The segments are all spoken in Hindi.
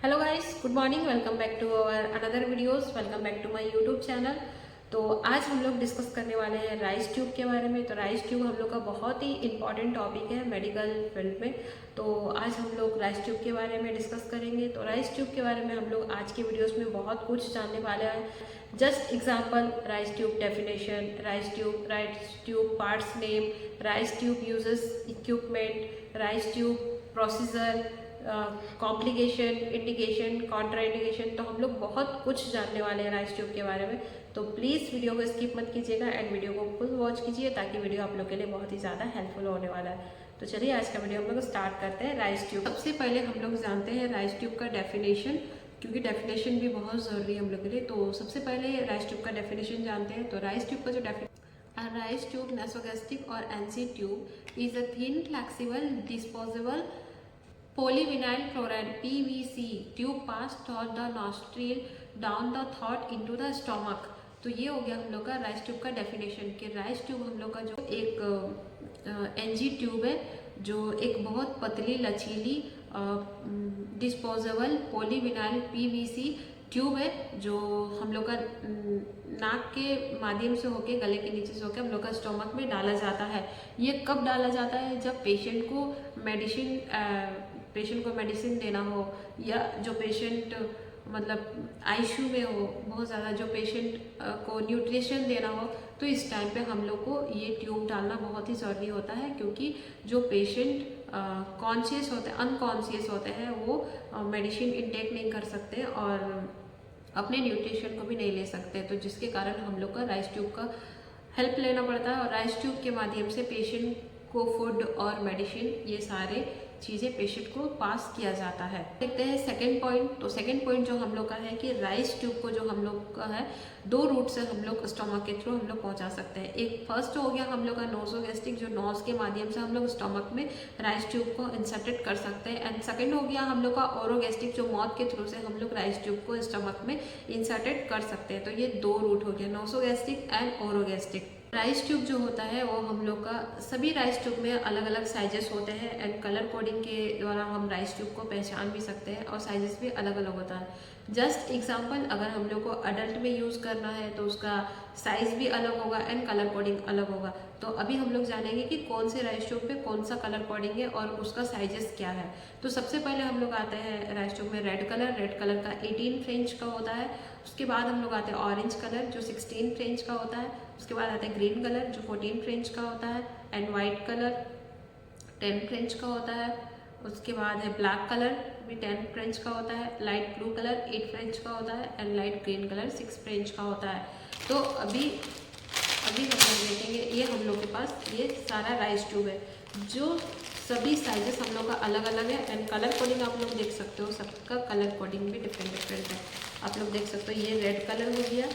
Hello guys, good morning. Welcome back to our another videos. Welcome back to my YouTube channel. तो आज हम लोग डिस्कस करने वाले हैं राइस ट्यूब के बारे में। तो राइस ट्यूब हम लोग का बहुत ही इंपॉर्टेंट टॉपिक है मेडिकल फील्ड में। तो आज हम लोग राइस ट्यूब के बारे में डिस्कस करेंगे। तो राइस ट्यूब के बारे में हम लोग आज के वीडियोस में बहुत कुछ जानने वाले हैं। Just example, Ryle's tube definition, Ryle's tube parts name, Ryle's tube uses equipment, Ryle's tube procedure, complication, indication, Contra indication. तो हम लोग बहुत कुछ जानने वाले हैं राइस ट्यूब के बारे में। तो प्लीज़ वीडियो को स्किप मत कीजिएगा एंड वीडियो को फुल वॉच कीजिए ताकि वीडियो आप लोग के लिए बहुत ही ज़्यादा हेल्पफुल होने वाला है। तो चलिए आज का वीडियो हम लोग स्टार्ट करते हैं। राइस ट्यूब, सबसे पहले हम लोग जानते हैं राइस ट्यूब का डेफिनेशन, क्योंकि डेफिनेशन भी बहुत ज़रूरी है हम लोग के लिए। तो सबसे पहले राइस ट्यूब का डेफिनेशन जानते हैं। तो राइस ट्यूब का जो A rice tube, nasogastric or NC tube, is a thin, flexible, disposable polyvinyl chloride (PVC) tube passed through the nostril down the throat into the stomach। तो ये हो गया हम लोग का राइस ट्यूब का डेफिनेशन कि राइस ट्यूब हम लोग का जो एक एनजी ट्यूब है, जो एक बहुत पतली लचीली डिस्पोजेबल पॉलीविनाइल पीवीसी ट्यूब है, जो हम लोग का नाक के माध्यम से होके, गले के नीचे से होके हम लोग का स्टोमक में डाला जाता है। ये कब डाला जाता है? जब पेशेंट को मेडिसिन देना हो, या जो पेशेंट मतलब आईसीयू में हो बहुत ज़्यादा, जो पेशेंट को न्यूट्रिशन देना हो, तो इस टाइम पे हम लोग को ये ट्यूब डालना बहुत ही ज़रूरी होता है। क्योंकि जो पेशेंट कॉन्शियस होते हैं, अनकॉन्शियस होते हैं, वो मेडिसिन इनटेक नहीं कर सकते और अपने न्यूट्रिशन को भी नहीं ले सकते। तो जिसके कारण हम लोग का राइस ट्यूब का हेल्प लेना पड़ता है और राइस ट्यूब के माध्यम से पेशेंट को फूड और मेडिसिन, ये सारे चीज़ें पेशेंट को पास किया जाता है। देखते हैं सेकंड पॉइंट। तो सेकंड पॉइंट जो हम लोग का है कि राइस ट्यूब को जो हम लोग का है, दो रूट से हम लोग स्टोमक के थ्रू हम लोग पहुंचा सकते हैं। एक फर्स्ट हो गया हम लोग का नोसोगैस्ट्रिक, जो नोज के माध्यम से हम लोग स्टोमक में राइस ट्यूब को इंसर्टेड कर सकते हैं। एंड सेकंड हो गया हम लोग का ओरोगैस्ट्रिक, जो माउथ के थ्रू से हम लोग राइस ट्यूब को स्टोमक में इंसर्टेड कर सकते हैं। तो ये दो रूट हो गया, नोसोगैस्ट्रिक एंड ओरोगैस्ट्रिक। राइस ट्यूब जो होता है वो हम लोग का, सभी राइस ट्यूब में अलग अलग साइजेस होते हैं एंड कलर कोडिंग के द्वारा हम राइस ट्यूब को पहचान भी सकते हैं और साइजेस भी अलग अलग होता है। जस्ट एग्जांपल, अगर हम लोग को अडल्ट में यूज़ करना है तो उसका साइज़ भी अलग होगा एंड कलर कोडिंग अलग होगा। तो अभी हम लोग जानेंगे कि कौन से राइस ट्यूब पे कौन सा कलर कोडिंग है और उसका साइजेस क्या है। तो सबसे पहले हम लोग आते हैं राइस ट्यूब में रेड कलर का 18 फ्रेंच का होता है। उसके बाद हम लोग आते हैं ऑरेंज कलर, जो 16 फ्रेंच का होता है। उसके बाद आता है ग्रीन कलर, जो 14 फ्रेंच का होता है एंड वाइट कलर 10 फ्रेंच का होता है। उसके बाद है ब्लैक कलर, भी 10 फ्रेंच का होता है। लाइट ब्लू कलर 8 फ्रेंच का होता है and light green colour 6 French का होता है। तो अभी हम लोग देखेंगे, ये हम लोग के पास ये सारा राइस ट्यूब है, जो सभी साइजेस हम लोग का अलग अलग है एंड कलर कोडिंग आप लोग देख सकते हो, सबका कलर कोडिंग भी डिफरेंट है। आप लोग देख सकते हो, ये रेड कलर हो गया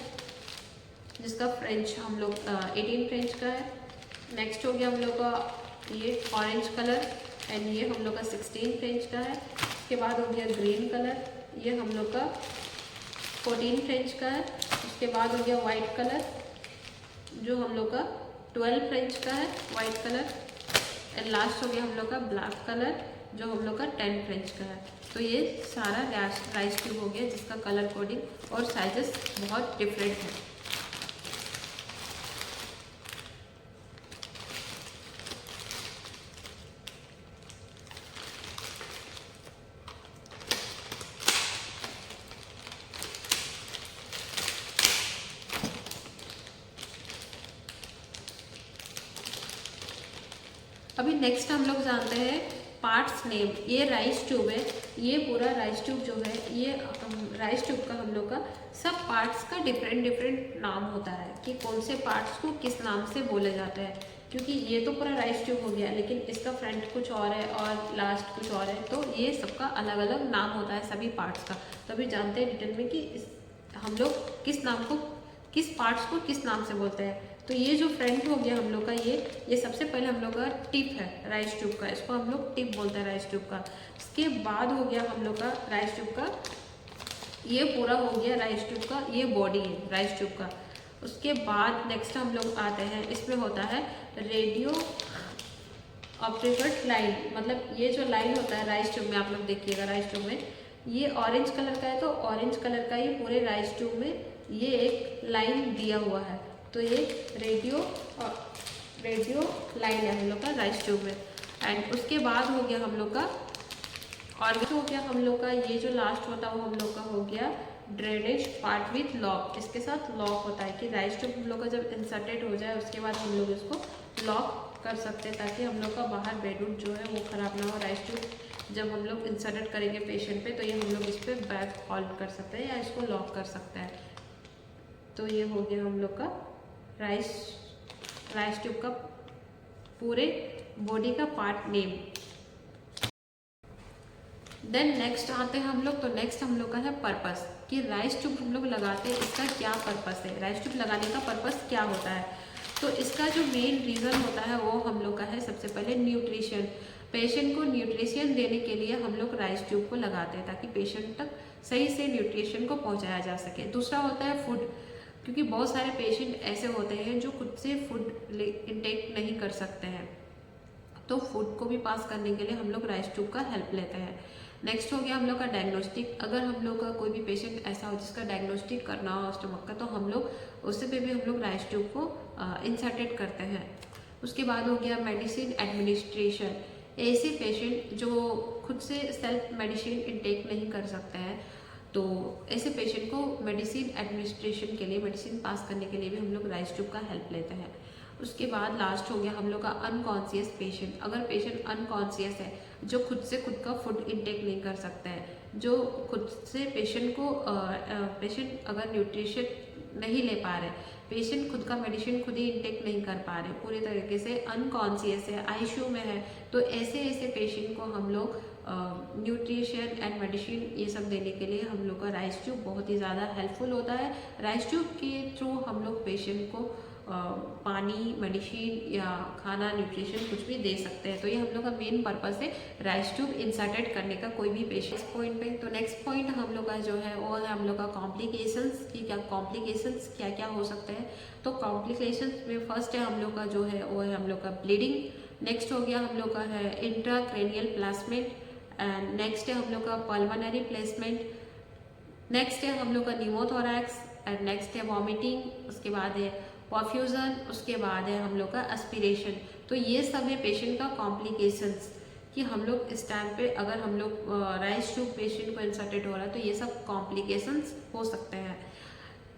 जिसका फ्रेंच हम लोग 18 फ्रेंच का है। नेक्स्ट हो गया हम लोग का ये ऑरेंज कलर एंड ये हम लोग का 16 फ्रेंच का है। उसके बाद हो गया ग्रीन कलर, ये हम लोग का 14 फ्रेंच का है। उसके बाद हो गया वाइट कलर, जो हम लोग का 12 फ्रेंच का है, वाइट कलर। एंड लास्ट हो गया हम लोग का ब्लैक कलर, जो हम लोग का 10 फ्रेंच का है। तो ये सारा राइस ट्यूब हो गया जिसका कलर कोडिंग और साइजेस बहुत डिफरेंट है। अभी नेक्स्ट हम लोग जानते हैं पार्ट्स नेम। ये राइस ट्यूब है, ये पूरा राइस ट्यूब जो है, ये राइस ट्यूब का हम लोग का सब पार्ट्स का डिफरेंट नाम होता है कि कौन से पार्ट्स को किस नाम से बोले जाते हैं। क्योंकि ये तो पूरा राइस ट्यूब हो गया, लेकिन इसका फ्रंट कुछ और है और लास्ट कुछ और है, तो ये सबका अलग अलग नाम होता है सभी पार्ट्स का। तो अभी जानते हैं डिटेल में कि हम लोग किस पार्ट्स को किस नाम से बोलते हैं। तो ये जो फ्रंट हो गया हम लोग का, ये सबसे पहले हम लोग का टिप है राइस ट्यूब का, इसको हम लोग टिप बोलते हैं राइस ट्यूब का। इसके बाद हो गया हम लोग का राइस ट्यूब का, ये पूरा हो गया राइस ट्यूब का, ये बॉडी है राइस ट्यूब का। उसके बाद नेक्स्ट हम लोग आते हैं, इसमें होता है रेडियो ऑप्टिकल लाइन, मतलब ये जो लाइन होता है राइस ट्यूब में, आप लोग देखिएगा राइस ट्यूब में ये ऑरेंज कलर का है तो ऑरेंज कलर का ही पूरे राइस ट्यूब में ये एक लाइन दिया हुआ है, तो ये रेडियो लाइन है हम लोग का राइस ट्यूब में। एंड उसके बाद हो गया हम लोग का, और हो गया हम लोग का ये जो लास्ट होता है वो हम लोग का हो गया ड्रेनेज पार्ट विथ लॉक। इसके साथ लॉक होता है कि राइस ट्यूब हम लोग का जब इंसर्टेड हो जाए उसके बाद हम लोग इसको लॉक कर सकते हैं, ताकि हम लोग का बाहर बेडरूम जो है वो ख़राब ना हो। राइस ट्यूब जब हम लोग इंसर्टेड करेंगे पेशेंट पे तो ये हम लोग इस पर बैक होल्ड कर सकते हैं या इसको लॉक कर सकते हैं। तो ये हो गया हम लोग का राइस ट्यूब का पूरे बॉडी का पार्ट नेम। देन नेक्स्ट आते हैं हम लोग, तो नेक्स्ट हम लोग का है पर्पस, कि राइस ट्यूब हम लोग लगाते हैं इसका क्या पर्पस है, राइस ट्यूब लगाने का पर्पस क्या होता है। तो इसका जो मेन रीज़न होता है वो हम लोग का है सबसे पहले न्यूट्रिशन। पेशेंट को न्यूट्रिशन देने के लिए हम लोग राइस ट्यूब को लगाते हैं ताकि पेशेंट तक सही से न्यूट्रिशन को पहुंचाया जा सके। दूसरा होता है फूड, क्योंकि बहुत सारे पेशेंट ऐसे होते हैं जो खुद से फूड इंटेक नहीं कर सकते हैं, तो फूड को भी पास करने के लिए हम लोग राइस ट्यूब का हेल्प लेते हैं। नेक्स्ट हो गया हम लोग का डायग्नोस्टिक। अगर हम लोग का कोई भी पेशेंट ऐसा हो जिसका डायग्नोस्टिक करना हो स्टमक का, तो हम लोग उससे पे भी हम लोग राइस ट्यूब को इंसर्टेड करते हैं। उसके बाद हो गया मेडिसिन एडमिनिस्ट्रेशन। ऐसे पेशेंट जो खुद से सेल्फ मेडिसिन इंटेक नहीं कर सकते हैं, तो ऐसे पेशेंट को मेडिसिन एडमिनिस्ट्रेशन के लिए, मेडिसिन पास करने के लिए भी हम लोग राइस ट्यूब का हेल्प लेते हैं। उसके बाद लास्ट हो गया हम लोग का अनकॉन्शियस पेशेंट। अगर पेशेंट अनकॉन्शियस है, जो खुद से खुद का फूड इंटेक नहीं कर सकता है, जो खुद से पेशेंट अगर न्यूट्रिशन नहीं ले पा रहे, पेशेंट खुद का मेडिसिन खुद ही इंटेक नहीं कर पा रहे, पूरी तरीके से अनकॉन्शियस है, आईसीयू में है, तो ऐसे पेशेंट को हम लोग न्यूट्रिशन एंड मेडिसिन ये सब देने के लिए हम लोग का राइस ट्यूब बहुत ही ज़्यादा हेल्पफुल होता है। राइस ट्यूब के थ्रू हम लोग पेशेंट को पानी, मेडिसिन या खाना, न्यूट्रिशन कुछ भी दे सकते हैं। तो ये हम लोग का मेन पर्पस है राइस ट्यूब इंसर्टेड करने का कोई भी पेशेंट पॉइंट पे। तो नेक्स्ट पॉइंट हम लोग का जो है वो है हम लोग का कॉम्प्लिकेशंस, की कॉम्प्लिकेशंस क्या क्या हो सकते हैं। तो कॉम्प्लिकेशंस में फर्स्ट है हम लोग का जो है वो है हम लोग का ब्लीडिंग। नेक्स्ट हो गया हम लोग का है इंट्राक्रैनियल प्लेसमेंट, एंड नेक्स्ट है हम लोग का पल्मोनरी प्लेसमेंट, नेक्स्ट है हम लोग का न्यूमोथोरैक्स, एंड नेक्स्ट है वॉमिटिंग, उसके बाद है परफ्यूजन, उसके बाद है हम लोग का एस्पिरेशन। तो ये सब है पेशेंट का कॉम्प्लिकेशंस, कि हम लोग इस टाइम पे अगर हम लोग राइस ट्यूब पेशेंट को इंसर्टेड हो रहा है तो ये सब कॉम्प्लिकेशंस हो सकते हैं।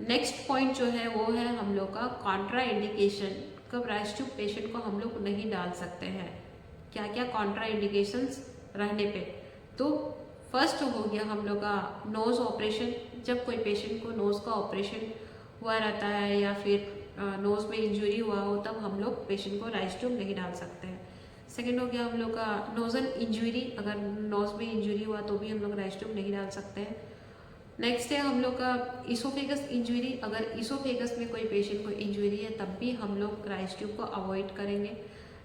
नेक्स्ट पॉइंट जो है वो है हम लोग का कॉन्ट्रा इंडिकेशन, कब राइस ट्यूब पेशेंट को हम लोग नहीं डाल सकते हैं, क्या क्या कॉन्ट्रा इंडिकेशंस रहने पे। तो फर्स्ट हो गया हम लोग का नोज़ ऑपरेशन, जब कोई पेशेंट को नोज़ का ऑपरेशन हुआ रहता है या फिर नोज़ में इंजरी हुआ हो, तब हम लोग पेशेंट को राइस ट्यूब नहीं डाल सकते हैं। सेकेंड हो गया हम लोग का नोजल इंजरी, अगर नोज़ में इंजरी हुआ तो भी हम लोग राइस ट्यूब नहीं डाल सकते हैं। नेक्स्ट है हम लोग का इसोफेगस इंजरी, अगर इसोफेगस में कोई पेशेंट को इंजरी है तब भी हम लोग राइस ट्यूब को अवॉइड करेंगे।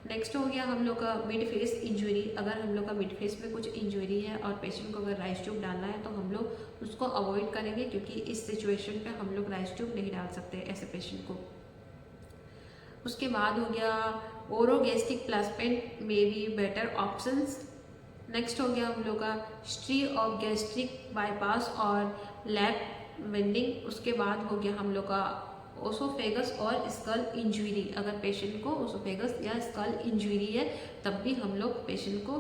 नेक्स्ट हो गया हम लोग का मिड फेस इंजरी, अगर हम लोग का मिड फेस में कुछ इंजरी है और पेशेंट को अगर राइस ट्यूब डालना है तो हम लोग उसको अवॉइड करेंगे, क्योंकि इस सिचुएशन पे हम लोग राइस ट्यूब नहीं डाल सकते ऐसे पेशेंट को। उसके बाद हो गया ओरोगैस्ट्रिक प्लेसमेंट में भी बेटर ऑप्शंस। नेक्स्ट हो गया हम लोग का हिस्ट्री ऑफ गैस्ट्रिक बाईपास और लैब बेंडिंग। उसके बाद हो गया हम लोग का ओसोफेगस और स्कल इंजरी, अगर पेशेंट को ओसोफेगस या स्कल इंजरी है तब भी हम लोग पेशेंट को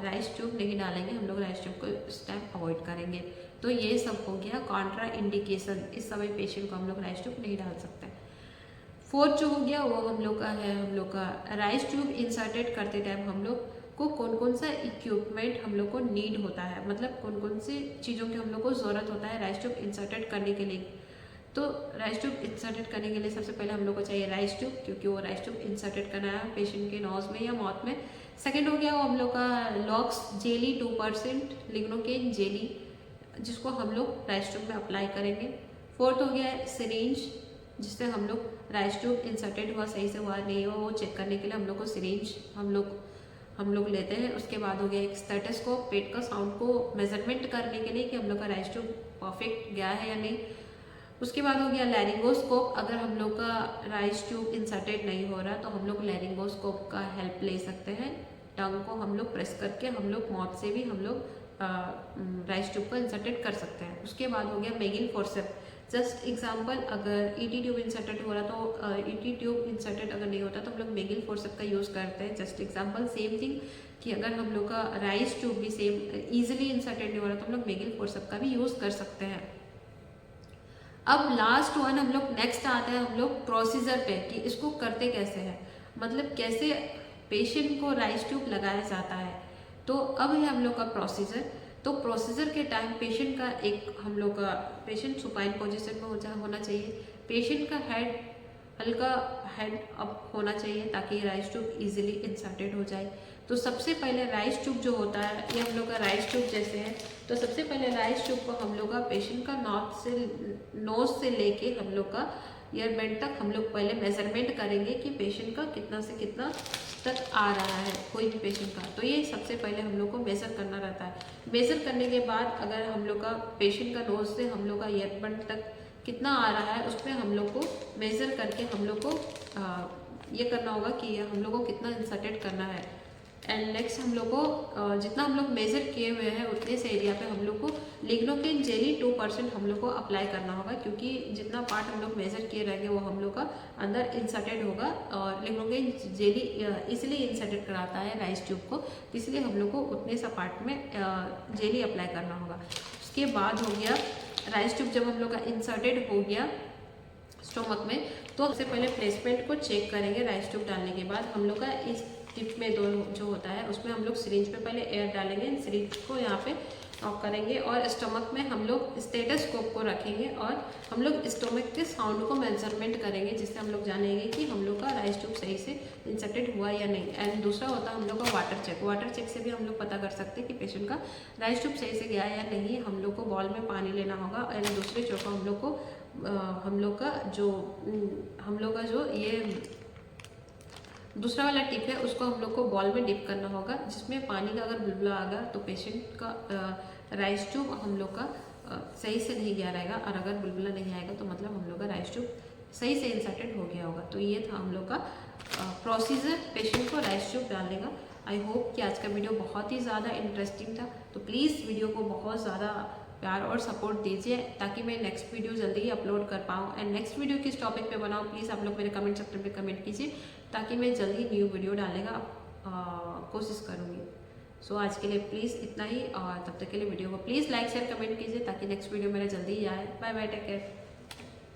राइस ट्यूब नहीं डालेंगे, हम लोग राइस ट्यूब को इस टाइम अवॉइड करेंगे। तो ये सब हो गया कॉन्ट्रा इंडिकेशन, इस समय पेशेंट को हम लोग राइस ट्यूब नहीं डाल सकते। फोर्थ जो हो गया वो हम लोग का है हम लोग का राइस ट्यूब इंसर्टेड करते टाइम हम लोग को कौन कौन सा इक्विपमेंट हम लोग को नीड होता है, मतलब कौन कौन सी चीज़ों की हम लोग को ज़रूरत होता है राइस ट्यूब इंसर्टेड करने के लिए। तो राइस ट्यूब इंसर्टेड करने के लिए सबसे पहले हम लोग को चाहिए राइस ट्यूब, क्योंकि वो राइस ट्यूब इंसर्टेड करना है पेशेंट के नोज में या माउथ में। सेकेंड हो गया वो हम लोग का लॉक्स जेली 2% लिग्नोकेन जेली, जिसको हम लोग राइस ट्यूब में अप्लाई करेंगे। फोर्थ हो गया सिरिंज, जिससे हम लोग राइस ट्यूब इंसर्टेड हुआ सही से हुआ नहीं हुआ वो चेक करने के लिए हम लोग को सिरिंज हम लोग लेते हैं। उसके बाद हो गया एक स्टेथोस्कोप, पेट का साउंड को मेजरमेंट करने के लिए कि हम लोग का राइस ट्यूब परफेक्ट गया है या नहीं। उसके बाद हो गया लैरिंगोस्कोप, अगर हम लोग का राइस ट्यूब इंसर्टेड नहीं हो रहा तो हम लोग लैरिंगोस्कोप का हेल्प ले सकते हैं। टंग को हम लोग प्रेस करके हम लोग माउथ से भी हम लोग राइस ट्यूब को इंसर्टेड कर सकते हैं। उसके बाद हो गया मेगिल फोर्सेप। जस्ट एग्जाम्पल, अगर ईटी ट्यूब इंसर्टेड हो रहा तो ईटी ट्यूब इंसर्टेड अगर नहीं होता तो हम लोग मेगिल फोर्सेप का यूज़ करते हैं। जस्ट एग्जाम्पल सेम थिंग कि अगर हम लोग का राइस ट्यूब भी सेम इजीली इंसर्टेड नहीं हो रहा तो हम लोग मेगिल फोर्सेप का भी यूज़ कर सकते हैं। अब लास्ट वन हम लोग नेक्स्ट आते हैं हम लोग प्रोसीजर पे कि इसको करते कैसे हैं, मतलब कैसे पेशेंट को राइस ट्यूब लगाया जाता है। तो अब है हम लोग का प्रोसीजर। तो प्रोसीजर के टाइम पेशेंट का एक हम लोग का पेशेंट सुपाइन पोजीशन में होना चाहिए। पेशेंट का हेड हल्का हेड अप होना चाहिए ताकि राइस ट्यूब इजीली इंसर्टेड हो जाए। तो सबसे पहले राइस ट्यूब जो होता है ये हम लोग का राइस ट्यूब जैसे है, तो सबसे पहले राइस ट्यूब को हम लोग का पेशेंट का नोज से लेके हम लोग का ईयरबेंड तक हम लोग पहले मेजरमेंट करेंगे कि पेशेंट का कितना से कितना तक आ रहा है कोई भी पेशेंट का। तो ये सबसे पहले हम लोग को मेज़र करना रहता है। मेज़र करने के बाद अगर हम लोग का पेशेंट का नोज से हम लोग का ईयरबेंड तक कितना आ रहा है उसमें हम लोग को मेज़र करके हम लोग को ये करना होगा कि हम लोग को कितना इंसर्टेड करना है। एंड नेक्स्ट हम लोग को जितना हम लोग मेज़र किए हुए हैं उतने से एरिया पे हम लोग को लिग्नोकेन जेली 2% हम लोग को अप्लाई करना होगा, क्योंकि जितना पार्ट हम लोग मेज़र किए रहेंगे वो हम लोग का अंदर इंसर्टेड होगा। और लिग्नोकेन जेली इसलिए इंसर्टेड कराता है राइस ट्यूब को, इसलिए हम लोग को उतने सा पार्ट में जेली अप्लाई करना होगा। उसके बाद हो गया राइस ट्यूब जब हम लोग का इंसर्टेड हो गया स्टोमक में, तो सबसे पहले प्लेसमेंट को चेक करेंगे। राइस ट्यूब डालने के बाद हम लोग का इस टिप में दो जो होता है उसमें हम लोग सिरिंज पे पहले एयर डालेंगे, सिरिंज को यहाँ पे ऑफ करेंगे और स्टमक में हम लोग स्टेथोस्कोप को रखेंगे और हम लोग स्टमक के साउंड को मेजरमेंट करेंगे, जिससे हम लोग जानेंगे कि हम लोग का राइस ट्यूब सही से इंसर्टेड हुआ या नहीं। एंड दूसरा होता है हम लोग का वाटर चेक। वाटर चेक से भी हम लोग पता कर सकते हैं कि पेशेंट का राइस ट्यूब सही से गया या नहीं। हम लोग को बॉल में पानी लेना होगा। एंड दूसरे चौका हम लोग को हम लोग का जो ये दूसरा वाला टिप है उसको हम लोग को बॉल में डिप करना होगा, जिसमें पानी का अगर बुलबुला आ गया तो पेशेंट का राइस ट्यूब हम लोग का सही से नहीं गया रहेगा, और अगर बुलबुला नहीं आएगा तो मतलब हम लोग का राइस ट्यूब सही से इंसर्टेड हो गया होगा। तो ये था हम लोग का प्रोसीजर पेशेंट को राइस ट्यूब डालने का। आई होप कि आज का वीडियो बहुत ही ज़्यादा इंटरेस्टिंग था। तो प्लीज़ वीडियो को बहुत ज़्यादा प्यार और सपोर्ट दीजिए ताकि मैं नेक्स्ट वीडियो जल्दी ही अपलोड कर पाऊँ। एंड नेक्स्ट वीडियो किस टॉपिक पे बनाऊँ प्लीज़ आप लोग मेरे कमेंट सेक्शन में कमेंट कीजिए, ताकि मैं जल्दी न्यू वीडियो डालने का कोशिश करूँगी। सो आज के लिए प्लीज़ इतना ही, और तब तक के लिए वीडियो को प्लीज़ लाइक शेयर कमेंट कीजिए ताकि नेक्स्ट वीडियो मेरा जल्दी ही आए। Bye bye, take care.